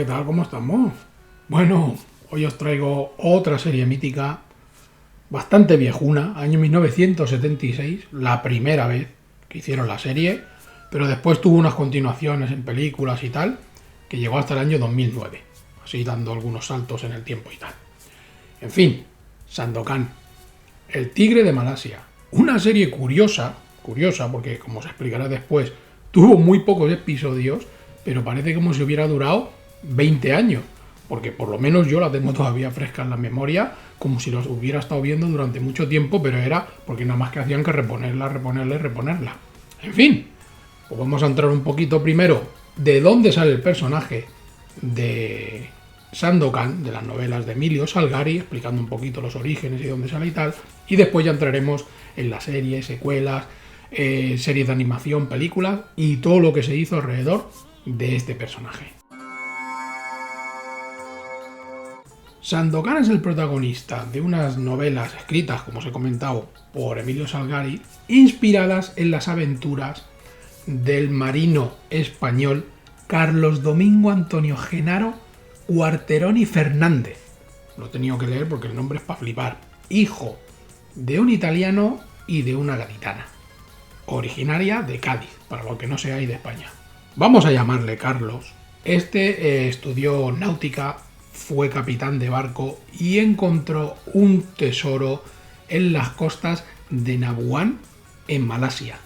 tal? ¿Cómo estamos? Bueno, hoy os traigo otra serie mítica, bastante viejuna, año 1976, la primera vez que hicieron la serie, pero después tuvo unas continuaciones en películas y tal, que llegó hasta el año 2009, así dando algunos saltos en el tiempo y tal. En fin, Sandokan, el tigre de Malasia, una serie curiosa porque como se explicará después, tuvo muy pocos episodios, pero parece como si hubiera durado 20 años, porque por lo menos yo la tengo todavía fresca en la memoria, como si los hubiera estado viendo durante mucho tiempo, pero era porque nada más que hacían que reponerla. En fin, pues vamos a entrar un poquito primero de dónde sale el personaje de Sandokan, de las novelas de Emilio Salgari, explicando un poquito los orígenes y dónde sale y tal, y después ya entraremos en la serie, secuelas, series de animación, películas y todo lo que se hizo alrededor de este personaje. Sandokan es el protagonista de unas novelas escritas, como os he comentado, por Emilio Salgari, inspiradas en las aventuras del marino español Carlos Domingo Antonio Genaro Quarteroni Fernández. Lo he tenido que leer porque el nombre es para flipar. Hijo de un italiano y de una gaditana, originaria de Cádiz, para lo que no seáis de España. Vamos a llamarle Carlos. Este estudió náutica, fue capitán de barco y encontró un tesoro en las costas de Nabuan, en Malasia.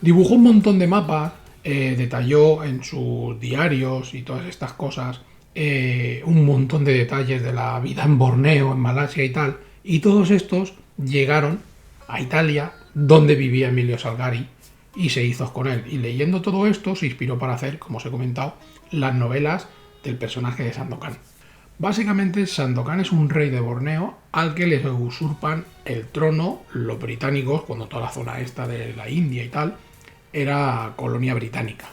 Dibujó un montón de mapas, detalló en sus diarios y todas estas cosas un montón de detalles de la vida en Borneo, en Malasia y tal, y todos estos llegaron a Italia, donde vivía Emilio Salgari, y se hizo con él. Y leyendo todo esto se inspiró para hacer, como os he comentado, las novelas del personaje de Sandokan. Básicamente, Sandokan es un rey de Borneo al que le usurpan el trono los británicos, cuando toda la zona esta de la India y tal era colonia británica.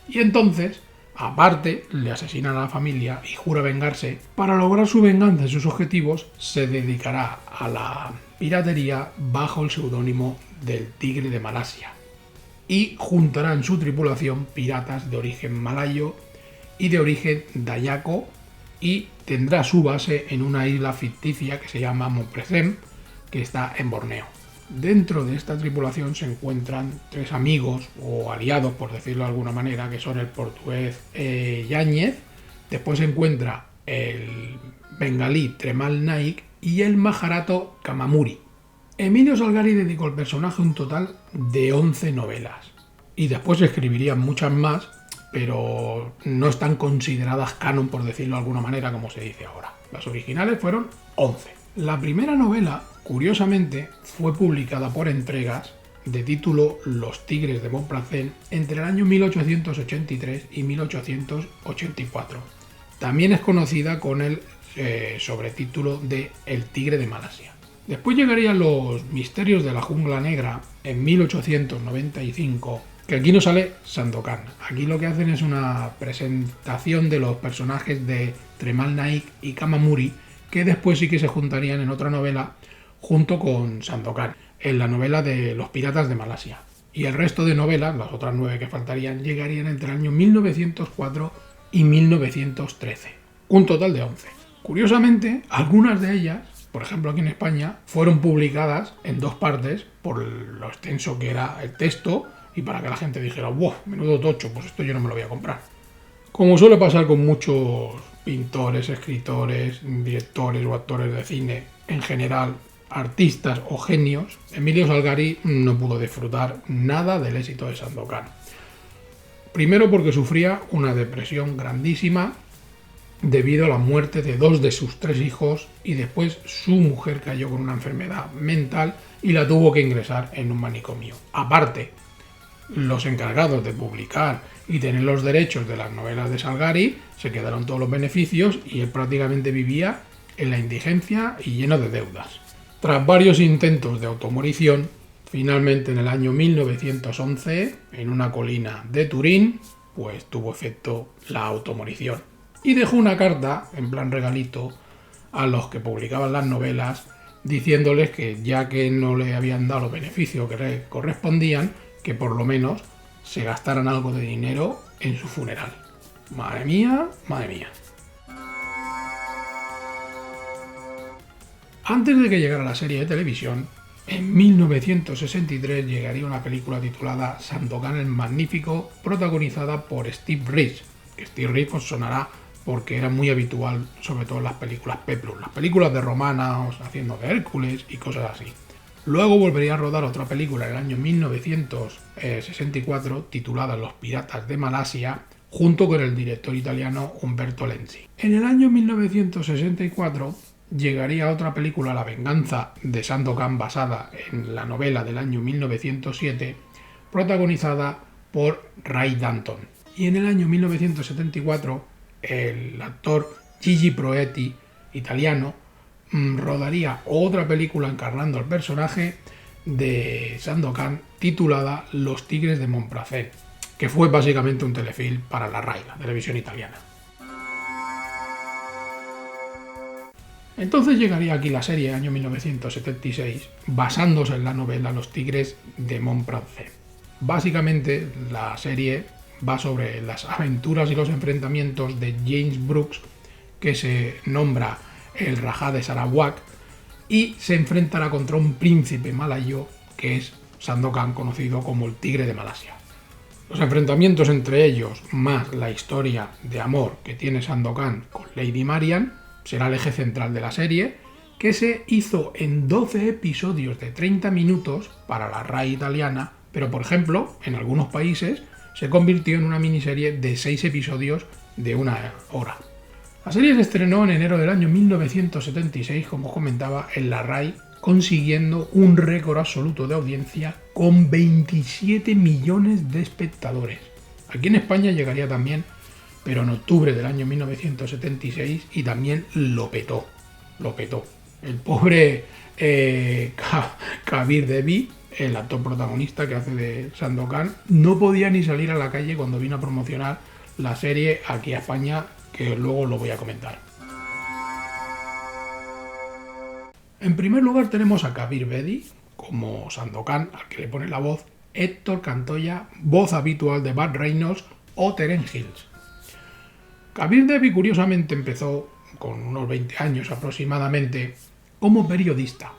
Y entonces, aparte, le asesinan a la familia y jura vengarse. Para lograr su venganza y sus objetivos, se dedicará a la piratería bajo el seudónimo del Tigre de Malasia. Y juntará en su tripulación piratas de origen malayo y de origen dayaco, y tendrá su base en una isla ficticia que se llama Montpresem, que está en Borneo. Dentro de esta tripulación se encuentran tres amigos o aliados, por decirlo de alguna manera, que son el portugués Yáñez, después se encuentra el bengalí Tremal Naik y el majarato Kamamuri. Emilio Salgari dedicó al personaje un total de 11 novelas y después escribirían muchas más, pero no están consideradas canon, por decirlo de alguna manera, como se dice ahora. Las originales fueron 11. La primera novela, curiosamente, fue publicada por entregas de título Los Tigres de Montpresem entre el año 1883 y 1884. También es conocida con el sobretítulo de El Tigre de Malasia. Después llegarían Los Misterios de la Jungla Negra en 1895, que aquí no sale Sandokan. Aquí lo que hacen es una presentación de los personajes de Tremal Naik y Kamamuri, que después sí que se juntarían en otra novela junto con Sandokan, en la novela de Los Piratas de Malasia. Y el resto de novelas, las otras 9 que faltarían, llegarían entre el año 1904 y 1913. Un total de 11. Curiosamente, algunas de ellas, por ejemplo aquí en España, fueron publicadas en 2 partes por lo extenso que era el texto y para que la gente dijera, ¡wow! Menudo tocho, pues esto yo no me lo voy a comprar. Como suele pasar con muchos pintores, escritores, directores o actores de cine, en general, artistas o genios, Emilio Salgari no pudo disfrutar nada del éxito de Sandokan. Primero porque sufría una depresión grandísima debido a la muerte de 2 de sus 3 hijos, y después su mujer cayó con una enfermedad mental y la tuvo que ingresar en un manicomio. Aparte, los encargados de publicar y tener los derechos de las novelas de Salgari se quedaron todos los beneficios y él prácticamente vivía en la indigencia y lleno de deudas. Tras varios intentos de automorición, finalmente en el año 1911, en una colina de Turín, pues tuvo efecto la automorición. Y dejó una carta, en plan regalito, a los que publicaban las novelas, diciéndoles que ya que no le habían dado los beneficios que le correspondían, que por lo menos se gastaran algo de dinero en su funeral. Madre mía, madre mía. Antes de que llegara la serie de televisión, en 1963 llegaría una película titulada Sandokan el Magnífico, protagonizada por Steve Reeves. Steve Reeves os sonará porque era muy habitual, sobre todo en las películas Peplum, las películas de romanos, haciendo de Hércules y cosas así. Luego volvería a rodar otra película en el año 1964 titulada Los Piratas de Malasia, junto con el director italiano Umberto Lenzi. En el año 1964 llegaría otra película, La venganza de Sandokan, basada en la novela del año 1907, protagonizada por Ray Danton. Y en el año 1974, el actor Gigi Proietti, italiano, rodaría otra película encarnando al personaje de Sandokan titulada Los Tigres de Montparnasse, que fue básicamente un telefilm para la RAI, la televisión italiana. Entonces llegaría aquí la serie año 1976, basándose en la novela Los Tigres de Montparnasse. Básicamente la serie va sobre las aventuras y los enfrentamientos de James Brooks, que se nombra el Rajá de Sarawak, y se enfrentará contra un príncipe malayo que es Sandokan, conocido como el Tigre de Malasia. Los enfrentamientos entre ellos, más la historia de amor que tiene Sandokan con Lady Marian, será el eje central de la serie, que se hizo en 12 episodios de 30 minutos para la RAI italiana, pero por ejemplo, en algunos países se convirtió en una miniserie de 6 episodios de 1 hora. La serie se estrenó en enero del año 1976, como comentaba, en la RAI, consiguiendo un récord absoluto de audiencia con 27 millones de espectadores. Aquí en España llegaría también, pero en octubre del año 1976, y también lo petó. El pobre Kabir Devi, el actor protagonista que hace de Sandokan, no podía ni salir a la calle cuando vino a promocionar la serie aquí a España, que luego lo voy a comentar. En primer lugar tenemos a Kabir Bedi como Sandokan, al que le pone la voz Héctor Cantoya, voz habitual de Burt Reynolds o Terence Hills. Kabir Devi curiosamente empezó con unos 20 años aproximadamente como periodista.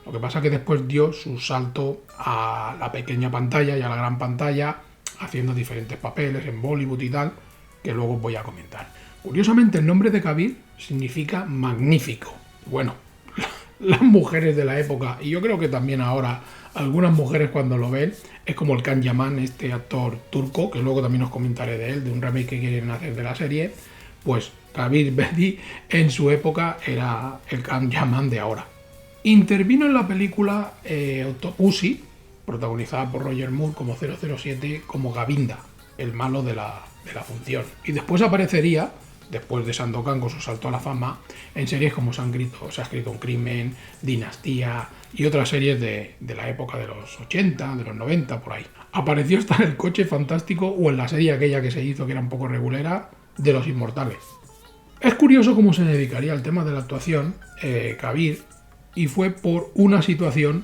Lo que pasa que después dio su salto a la pequeña pantalla y a la gran pantalla, haciendo diferentes papeles en Bollywood y tal, que luego voy a comentar. Curiosamente el nombre de Kabir significa magnífico. Bueno, las mujeres de la época, y yo creo que también ahora algunas mujeres cuando lo ven, es como el Can Yaman, este actor turco, que luego también os comentaré de él, de un remake que quieren hacer de la serie. Pues Kabir Bedi en su época era el Can Yaman de ahora. Intervino en la película Octopussy, protagonizada por Roger Moore como 007, como Govinda, el malo de la función. Y después aparecería, después de Sandokan con su salto a la fama, en series como Se ha escrito un crimen, Dinastía y otras series de la época de los 80, de los 90, por ahí. Apareció hasta en El Coche Fantástico o en la serie aquella que se hizo, que era un poco regulera, de Los Inmortales. Es curioso cómo se dedicaría al tema de la actuación Kabir, y fue por una situación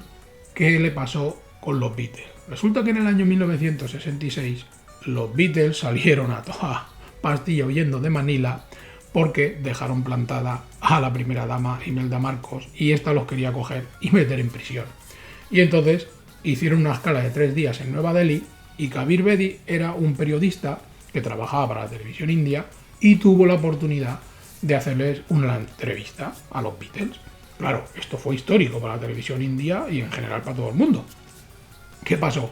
que le pasó con los Beatles. Resulta que en el año 1966 los Beatles salieron a toda pastilla huyendo de Manila porque dejaron plantada a la primera dama Imelda Marcos, y esta los quería coger y meter en prisión. Y entonces hicieron una escala de 3 días en Nueva Delhi, y Kabir Bedi era un periodista que trabajaba para la televisión india y tuvo la oportunidad de hacerles una entrevista a los Beatles. Claro, esto fue histórico para la televisión india y en general para todo el mundo. ¿Qué pasó?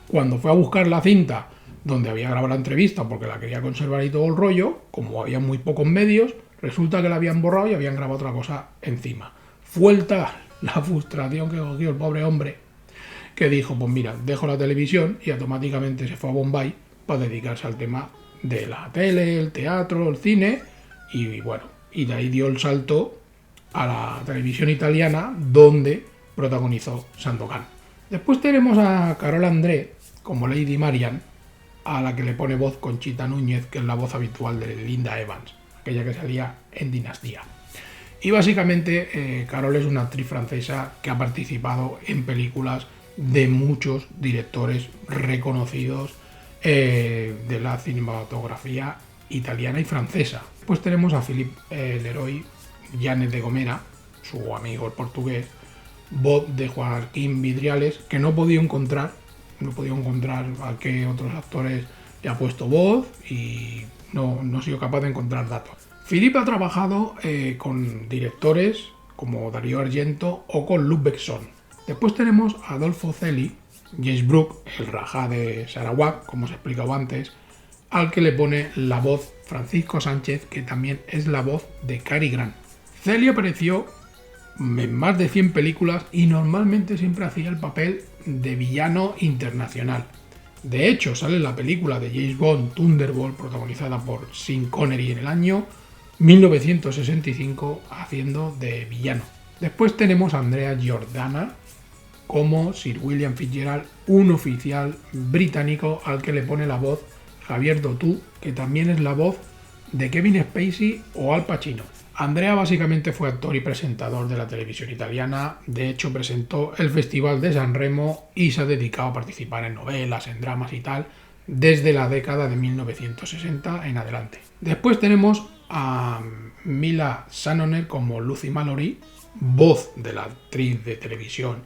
Cuando fue a buscar la cinta donde había grabado la entrevista, porque la quería conservar y todo el rollo, como había muy pocos medios, resulta que la habían borrado y habían grabado otra cosa encima. Fue la frustración que cogió el pobre hombre, que dijo, pues mira, dejo la televisión, y automáticamente se fue a Bombay para dedicarse al tema de la tele, el teatro, el cine, y bueno, y de ahí dio el salto a la televisión italiana, donde protagonizó Sandokan. Después tenemos a Carol André como Lady Marian, a la que le pone voz Conchita Núñez, que es la voz habitual de Linda Evans, aquella que salía en Dinastía. Y básicamente Carol es una actriz francesa que ha participado en películas de muchos directores reconocidos de la cinematografía italiana y francesa. Pues tenemos a Philippe Leroy Llanes de Gomera, su amigo el portugués, voz de Joaquín Vidriales, que no he podido encontrar a qué otros actores le ha puesto voz y no he sido capaz de encontrar datos. Philippe ha trabajado con directores como Darío Argento o con Luc Besson. Después tenemos a Adolfo Celi, James Brooke, el Rajá de Sarawak, como os he explicado antes, al que le pone la voz Francisco Sánchez, que también es la voz de Cary Grant. Celi apareció en más de 100 películas y normalmente siempre hacía el papel de villano internacional. De hecho, sale en la película de James Bond Thunderball, protagonizada por Sean Connery en el año 1965, haciendo de villano. Después tenemos a Andrea Giordana como Sir William Fitzgerald, un oficial británico al que le pone la voz Javier Dotú, que también es la voz de Kevin Spacey o Al Pacino. Andrea básicamente fue actor y presentador de la televisión italiana. De hecho, presentó el Festival de San Remo y se ha dedicado a participar en novelas, en dramas y tal, desde la década de 1960 en adelante. Después tenemos a Mila Sanoner como Lucy Mallory, voz de la actriz de televisión,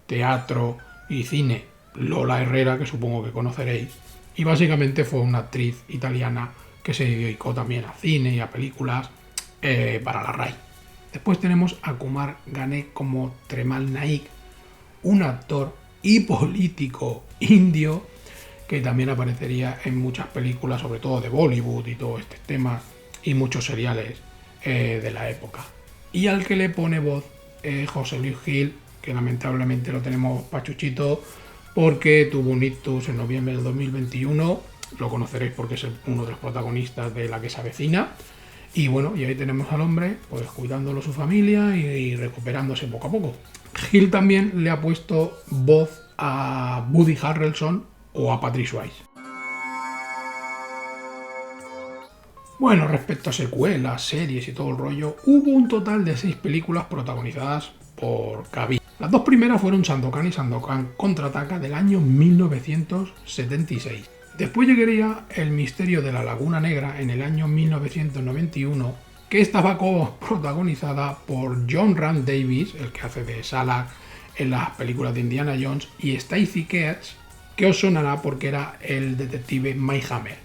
teatro y cine Lola Herrera, que supongo que conoceréis, y básicamente fue una actriz italiana que se dedicó también a cine y a películas para la RAI. Después tenemos a Kumar Ganesh como Tremal Naik, un actor y político indio que también aparecería en muchas películas, sobre todo de Bollywood y todo este tema, y muchos seriales de la época. Y al que le pone voz José Luis Gil, que lamentablemente lo tenemos pachuchito porque tuvo un ictus en noviembre del 2021. Lo conoceréis porque es uno de los protagonistas de La que se avecina. Y bueno, y ahí tenemos al hombre pues cuidándolo su familia y recuperándose poco a poco. Gil también le ha puesto voz a Woody Harrelson o a Patrick Swayze. Bueno, respecto a secuelas, series y todo el rollo, hubo un total de 6 películas protagonizadas por Kabir. Las dos primeras fueron Sandokan y Sandokan Contraataca del año 1976. Después llegaría El misterio de la Laguna Negra en el año 1991, que estaba protagonizada por John Rand Davis, el que hace de Salak en las películas de Indiana Jones, y Stacy Keach, que os sonará porque era el detective Mike Hammer,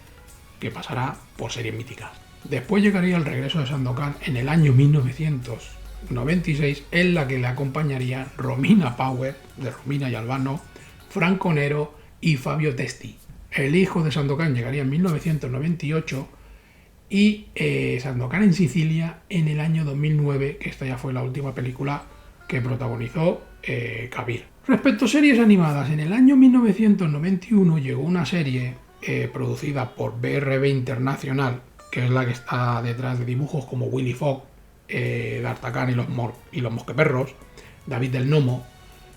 que pasará por series míticas. Después llegaría El regreso de Sandokan en el año 1996, en la que le acompañaría Romina Power, de Romina y Albano, Franco Nero y Fabio Testi. El hijo de Sandokan llegaría en 1998 y Sandokan en Sicilia en el año 2009, que esta ya fue la última película que protagonizó Kabir. Respecto a series animadas, en el año 1991 llegó una serie producida por BRB Internacional, que es la que está detrás de dibujos como Willy Fogg, D'Artagnan y los Mosqueperros, David del Nomo,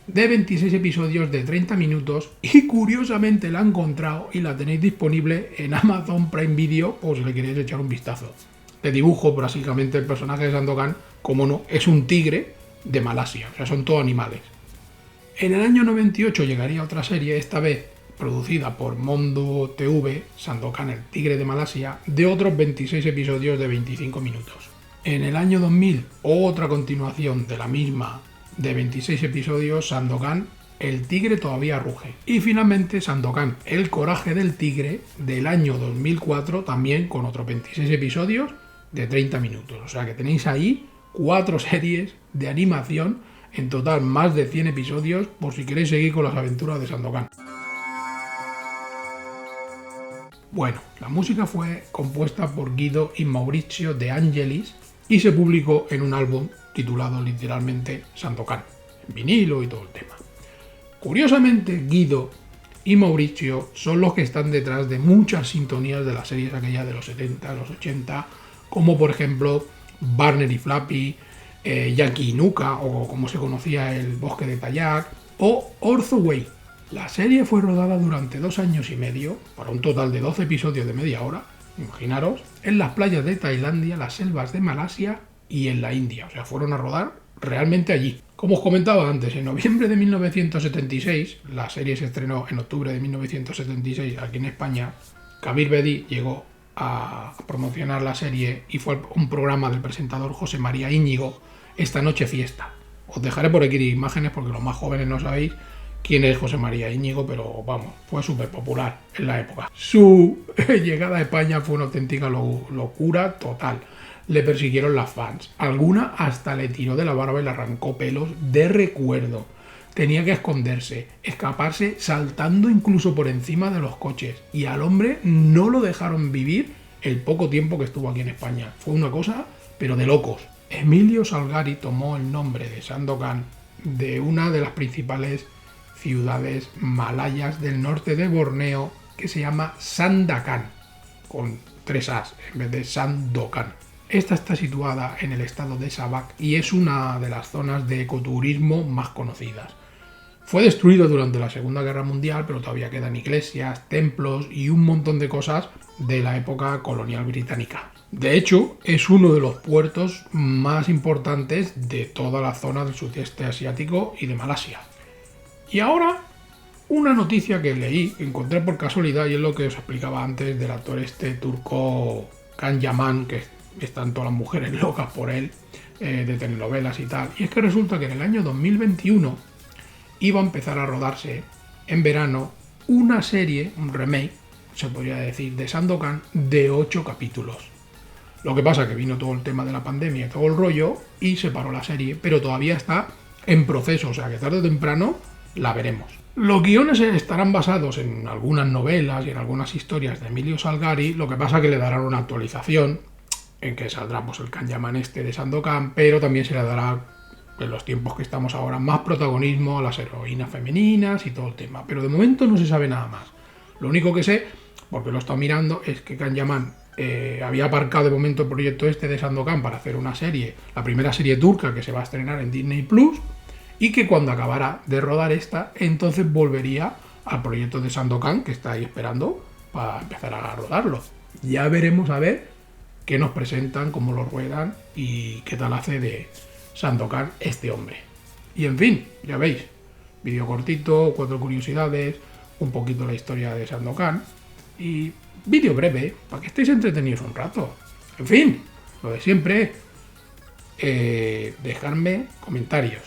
de 26 episodios de 30 minutos, y curiosamente la he encontrado y la tenéis disponible en Amazon Prime Video por si le queréis echar un vistazo. De dibujo, básicamente el personaje de Sandokan, como no, es un tigre de Malasia, o sea, son todos animales. En el año 98 llegaría otra serie, esta vez producida por Mondo TV, Sandokan el tigre de Malasia, de otros 26 episodios de 25 minutos. En el año 2000, otra continuación de la misma de 26 episodios, Sandokan el tigre todavía ruge. Y finalmente Sandokan el coraje del tigre del año 2004, también con otros 26 episodios de 30 minutos. O sea que tenéis ahí 4 series de animación, en total más de 100 episodios, por si queréis seguir con las aventuras de Sandokan. Bueno, la música fue compuesta por Guido y Maurizio De Angelis y se publicó en un álbum titulado literalmente Sandokan, en vinilo y todo el tema. Curiosamente, Guido y Maurizio son los que están detrás de muchas sintonías de las series aquellas de los 70, los 80, como por ejemplo Barney y Flappy, Yankee y Nuka, o como se conocía El bosque de Tayak, o Orzo Way. La serie fue rodada durante 2 años y medio, para un total de 12 episodios de media hora, imaginaros, en las playas de Tailandia, las selvas de Malasia y en la India. O sea, fueron a rodar realmente allí. Como os comentaba antes, en noviembre de 1976, la serie se estrenó en octubre de 1976 aquí en España, Kabir Bedi llegó a promocionar la serie y fue un programa del presentador José María Íñigo, Esta noche fiesta. Os dejaré por aquí imágenes porque los más jóvenes no sabéis quién es José María Íñigo, pero vamos, fue súper popular en la época. Su llegada a España fue una auténtica locura total. Le persiguieron las fans. Alguna hasta le tiró de la barba y le arrancó pelos de recuerdo. Tenía que esconderse, escaparse, saltando incluso por encima de los coches. Y al hombre no lo dejaron vivir el poco tiempo que estuvo aquí en España. Fue una cosa, pero de locos. Emilio Salgari tomó el nombre de Sandokan de una de las principales ciudades malayas del norte de Borneo que se llama Sandakan, con 3 As en vez de Sandokan. Esta está situada en el estado de Sabah y es una de las zonas de ecoturismo más conocidas. Fue destruido durante la Segunda Guerra Mundial, pero todavía quedan iglesias, templos y un montón de cosas de la época colonial británica. De hecho, es uno de los puertos más importantes de toda la zona del sudeste asiático y de Malasia. Y ahora, una noticia que leí, que encontré por casualidad, y es lo que os explicaba antes del actor este turco Can Yaman, que están todas las mujeres locas por él, de telenovelas y tal. Y es que resulta que en el año 2021 iba a empezar a rodarse en verano una serie, un remake, se podría decir, de Sandokan de 8 capítulos. Lo que pasa es que vino todo el tema de la pandemia y todo el rollo y se paró la serie, pero todavía está en proceso, o sea que tarde o temprano la veremos. Los guiones estarán basados en algunas novelas y en algunas historias de Emilio Salgari, lo que pasa es que le darán una actualización en que saldrá pues, el Can Yaman este de Sandokan, pero también se le dará, en los tiempos que estamos ahora, más protagonismo a las heroínas femeninas y todo el tema. Pero de momento no se sabe nada más. Lo único que sé, porque lo he estado mirando, es que Can Yaman había aparcado de momento el proyecto este de Sandokan para hacer una serie, la primera serie turca que se va a estrenar en Disney Plus, y que cuando acabara de rodar esta, entonces volvería al proyecto de Sandokan, que está ahí esperando para empezar a rodarlo. Ya veremos a ver qué nos presentan, cómo lo ruedan y qué tal hace de Sandokan este hombre. Y en fin, ya veis, vídeo cortito, 4 curiosidades, un poquito la historia de Sandokan y vídeo breve, para que estéis entretenidos un rato. En fin, lo de siempre, dejadme comentarios.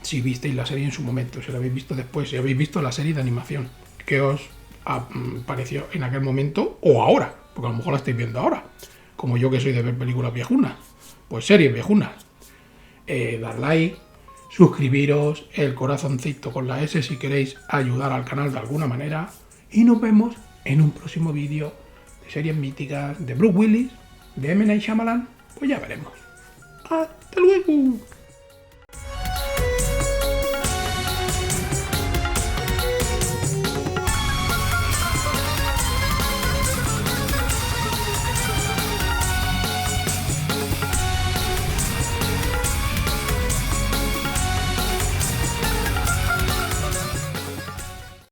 Si visteis la serie en su momento, si la habéis visto después, si habéis visto la serie de animación, ¿qué os pareció en aquel momento o ahora? Porque a lo mejor la estáis viendo ahora, como yo que soy de ver películas viejunas, pues series viejunas. Dar like, suscribiros, el corazoncito con la S si queréis ayudar al canal de alguna manera y nos vemos en un próximo vídeo de series míticas de Bruce Willis, de M. Night Shyamalan, pues ya veremos. ¡Hasta luego!